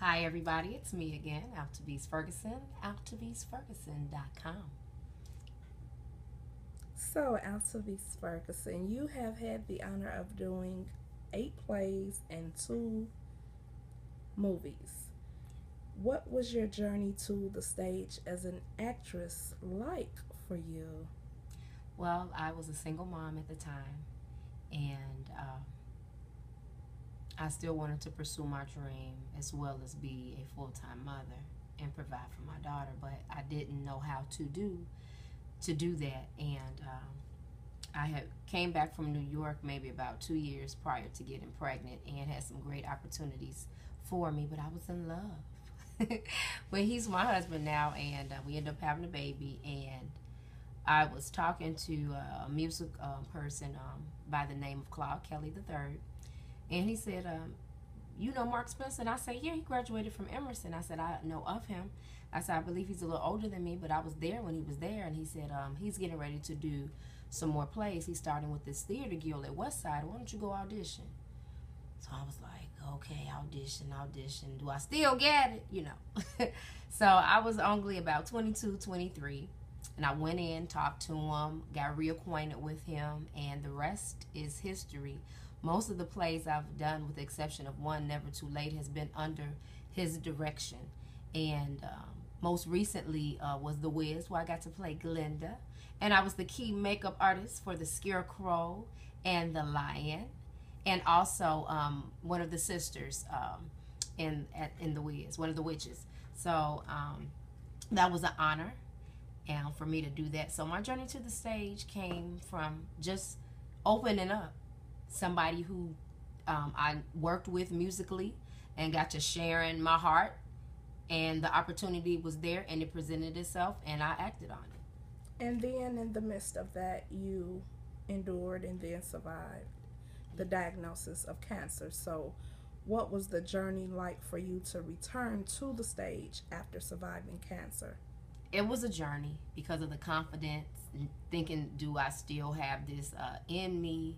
Hi, everybody. It's me again, Altovise Ferguson, altoviseferguson.com. So, Altovise Ferguson, you have had the honor of doing 8 plays and 2 movies. What was your journey to the stage as an actress like for you? Well, I was a single mom at the time, and I still wanted to pursue my dream as well as be a full time mother and provide for my daughter, but I didn't know how to do that. And I had came back from New York maybe about 2 years prior to getting pregnant and had some great opportunities for me, but I was in love. But he's my husband now, and we ended up having a baby. And I was talking to a music person by the name of Claude Kelly III, and he said, "You know Mark Spencer?" And I said, "Yeah, he graduated from Emerson." I said, "I know of him." I said, "I believe he's a little older than me, but I was there when he was there." And he said, "He's getting ready to do some more plays. He's starting with this theater guild at Westside. Why don't you go audition?" So I was like, "Okay, audition. Do I still get it?" So I was only about 22, 23. And I went in, talked to him, got reacquainted with him, and the rest is history. Most of the plays I've done, with the exception of one, Never Too Late, has been under his direction. And most recently was The Wiz, where I got to play Glinda. And I was the key makeup artist for the Scarecrow and the Lion, and also one of the sisters in The Wiz, one of the witches. So that was an honor and for me to do that. So my journey to the stage came from just opening up, somebody who I worked with musically and got to sharing my heart, and the opportunity was there and it presented itself and I acted on it. And then, in the midst of that, you endured and then survived the diagnosis of cancer. So, what was the journey like for you to return to the stage after surviving cancer? It was a journey because of the confidence and thinking, do I still have this in me?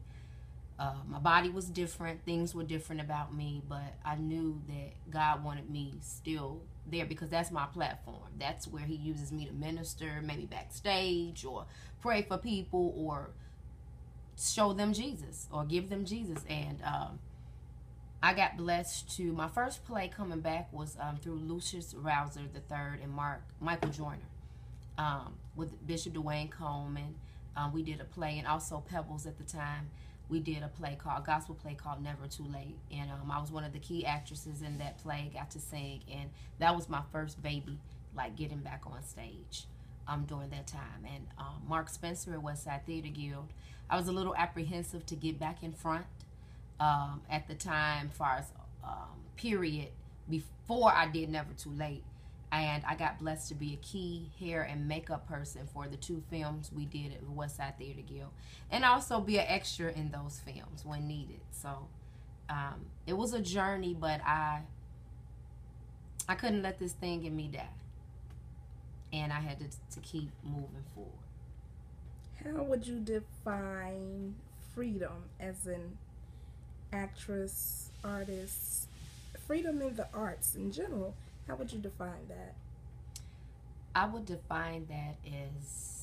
My body was different, things were different about me, but I knew that God wanted me still there because that's my platform. That's where He uses me to minister, maybe backstage, or pray for people, or show them Jesus, or give them Jesus. And I got blessed to, my first play coming back was through Lucius Rouser III and Michael Joyner, with Bishop Dwayne Coleman. We did a play, and also Pebbles at the time. We did a gospel play called Never Too Late. And I was one of the key actresses in that play, got to sing. And that was my first baby, like getting back on stage during that time. And Mark Spencer at Westside Theater Guild, I was a little apprehensive to get back in front at the time, far as period, before I did Never Too Late. And I got blessed to be a key hair and makeup person for the 2 films we did at the Westside Theater Guild, and also be an extra in those films when needed. So it was a journey, but I couldn't let this thing in me die, and I had to keep moving forward. How would you define freedom as an actress, artist, freedom in the arts in general? How would you define that? I would define that as,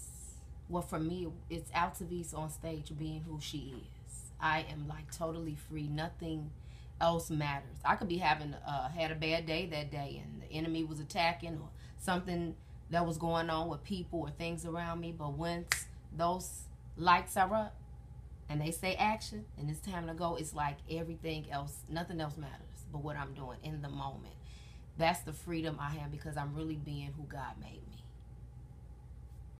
well, for me, it's Altovise on stage being who she is. I am like totally free. Nothing else matters. I could be having had a bad day that day, and the enemy was attacking, or something that was going on with people or things around me. But once those lights are up and they say action and it's time to go, it's like everything else, nothing else matters but what I'm doing in the moment. That's the freedom I have because I'm really being who God made me.